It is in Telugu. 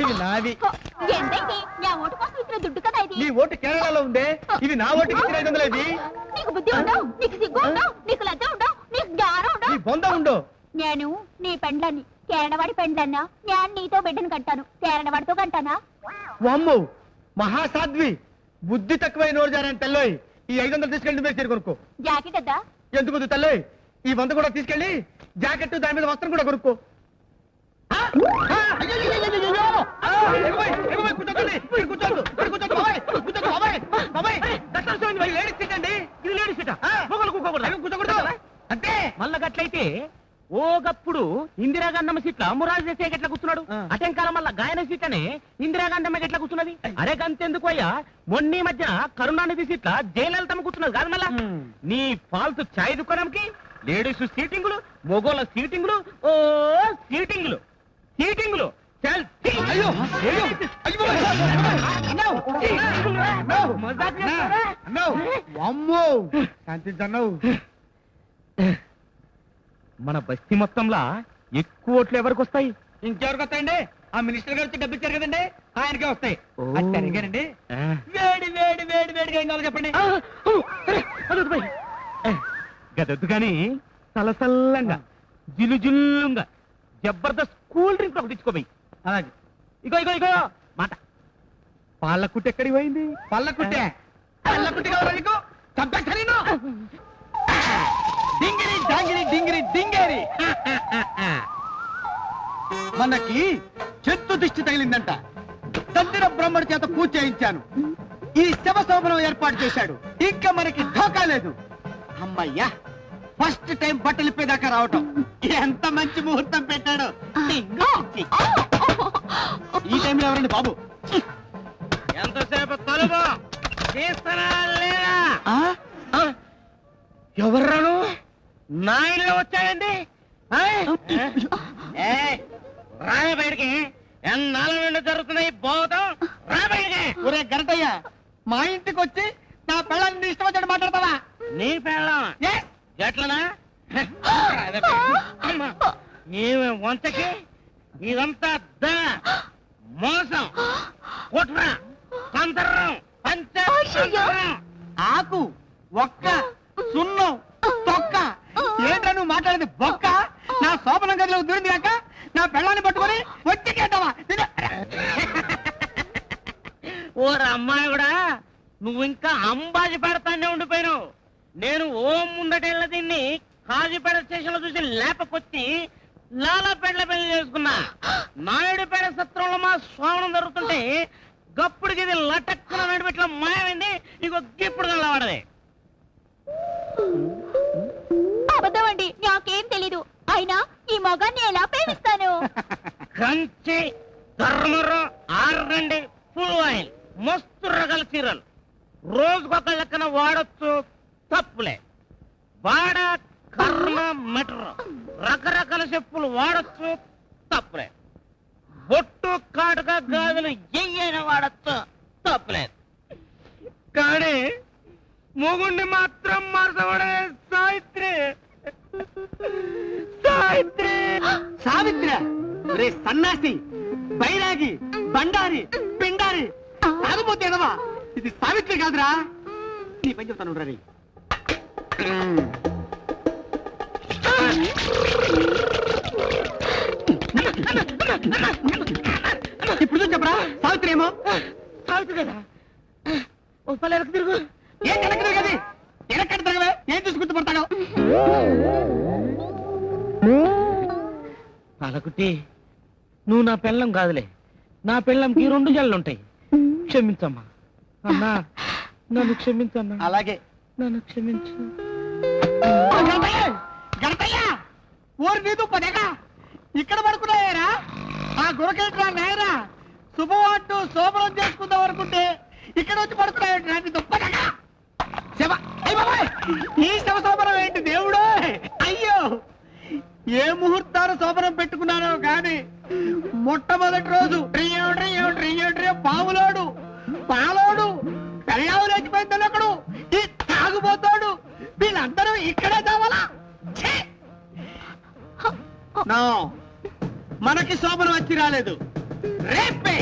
ఇవి నావి. నీ ఓటు కేరళలో ఉందే, ఇవి నా ఓటుకి 500 ఇవి. నీకు బుద్ధి ఉండవు, నీకు సిగ్గు ఉండవు, నీకు లజ్జ ఉండవు, నీకు జ్ఞానం ఉండవు. నీ బొంద ఉండు. నేను నీ పెండ్లని, కేరళవాడి పెండ్లన్నా నేను నీతో బిడ్డను కంటాను, కేరళవాడితో కంటానా? అమ్మో మహాసాధ్వి, బుద్ధి తక్కువై నోరు జారని తెల్లోయ్. ఈ 500 తీసుకెళ్ళి మీరు చేరు కొనుక్కో. జాకెట్ వద్దా? ఎందుకు తెల్లోయ్, ఈ 100 కూడా తీసుకెళ్ళి జాకెట్ దాని మీద వస్త్రం కూడా కొనుక్కో. అంటే మళ్ళా గట్లయితే ఓగప్పుడు ఇందిరాగాంధమ్మ సీట్ల మురాజు దేశాయ్ గట్ల కూర్చున్నాడు, అటెంకాలం మళ్ళా గాయన సీట్లనే ఇందిరాగాంధమ్మ గట్ల కూర్చున్నది. అరే గంతెందుకు అయ్యా, మొన్నీ మధ్య కరుణానిధి సీట్ల జయలలితమ్మ కూర్చున్నది కాదు. మళ్ళా నీ ఫాల్తు ఛాయ్ దుకాణంకి లేడీస్ సీటింగులు, మొగోళ్ళ సీటింగులు, ఓ సీటింగులు సీటింగులు. మన బస్తీ మొత్తంలా ఎక్కువ ఓట్లు ఎవరికి వస్తాయి? ఇంకెవరికి వస్తాయండి? ఆ మినిస్టర్ గారు డబ్బు ఇచ్చారు కదండి, ఆయనకే వస్తాయి. అడిగారండి. వేడి వేడి వేడి వేడిగా ఏం కావాలి చెప్పండి. గదొద్దు కానీ సలసల్లంగా జిల్లుజిల్లుగా జబర్దస్త్ కూల్ డ్రింక్ ఒకటి ఇచ్చుకోబోయి. అలాగే. ఇగో ఇగో ఇగో మాట. పాలకుట్టి ఎక్కడికి పోయింది? పల్లకుట్టే పల్లకుట్టి కావాలి నీకు? డింగిరి డాంగిరి డింగిరి డింగేరి. మనకి చెట్టు దిష్టి తగిలిందంట. తందిర బ్రహ్మడి చేత పూజ చేయించాను. ఈ శవ శోభనం ఏర్పాటు చేశాడు. ఇంకా మనకి ఢోకా లేదు. అమ్మయ్యా, ఫస్ట్ టైం బట్టలు ఇప్పేదాకా రావటం. ఎంత మంచి ముహూర్తం పెట్టాడు. ఈ టైంలో ఎవరండి బాబు? ఎంతసేపు తలుపు తీస్తారా లేదా? ఎవర్రాను? నాయనగా వచ్చాయండి. రాయ బయటికి, ఎన్నాళ్ళ నుండి జరుగుతున్నాయి పోతాం. రా బయటికి. ఒరే గరటయ్య, మా ఇంటికి వచ్చి నా పెళ్ళాన్ని ఇష్టం వచ్చాడు మాట్లాడతావా? నీ పెళ్ళం ఎట్లనా? ఏమి వంచకి ఇదంతా మోసం, కుట్ర, సంతరం, ఆకు ఒక్క సున్నం తొక్క. ఏంట్రా నువ్వు మాట్లాడేది బొక్క? నా శోభనం గదిలో దూరింది కాక నా పెళ్ళాన్ని పట్టుకొని వచ్చేకేద్దావా? ఓర అమ్మాయి కూడా నువ్వు ఇంకా అంబాజీ పెడతానే ఉండిపోయినావు. నేను ఓం ముందటెళ్ళ దీన్ని కాజీపేట స్టేషన్ లో చూసి లేపకొచ్చి లాలాపేటలో పెళ్లి చేసుకున్నా. నాయుడుపేట సత్రంలో మా స్వామనం జరుగుతుంటే గప్పుడుకి ఇది లటక్కున నడిపెట్ల మాయమైంది. నీకు ఇప్పుడు కలవాడదే. అబద్ధం అండి, నాకేం తెలీదు. అయినా ఈ మొగాన్ని ఎలా ప్రేమిస్తాను? కంచి ధర్మరం ఆరండి ఫుల్ ఆయిల్ మస్తు రకాల చీరలు రోజుకొక లెక్కన వాడచ్చు, తప్పులే. వాడ కర్మ మెటర్ రకరకాల చెప్పులు వాడచ్చు, తప్పులే. బొట్టు కాటుక గాజులు ఎయ్యైనా వాడచ్చు, తప్పులేదు. కానీ మొగుండి మాత్రం మార్చబడే సావిత్రి. సావిత్రి సావిత్రి రే సన్నాసి, బైరాగి, బండారి, పిండారి కాకపోతేనవా? ఇది సావిత్రి కాదురా. నీ పని చెప్తాను రీ. ఇప్పుడు చెప్పరా సావిత్రి ఏమో? సావిత్రి కదా. ఓ పల్లె వెనక్కి తిరుగు. ఏం వెనక్కి తిరగది? వెనక్కడి తిరగవే, ఏం చూసి గుర్తుపడతాడు? పాలకుట్టి, నువ్వు నా పెళ్ళం కాదులే. నా పెళ్ళంకి 2 జల్లుంటాయి. క్షమించమ్మా అన్నా, నన్ను క్షమించన్నా. అలాగే, నన్ను క్షమించు. ఊరు నీదు పదేగా ఇక్కడ పడుకున్నాయారా? ఆ గురకేట్రా నాయరా, శుభం అంటూ శోభనం చేసుకుందాం అనుకుంటే ఇక్కడ వచ్చి పడుకున్నాయి. దుప్పదగా ఈ శవ శోభనం ఏంటి దేవుడు? అయ్యో, ఏ ముహూర్తాలు శోభనం పెట్టుకున్నానో కానీ మొట్టమొదటి రోజు పావులోడు పాలోడు పెళ్ళావు లేచిపోయిందని ఒకడు, ఈ తాగుపోతాడు, వీళ్ళందరూ ఇక్కడే చావాలా? మనకి శోభనం వచ్చి రాలేదు. రేపే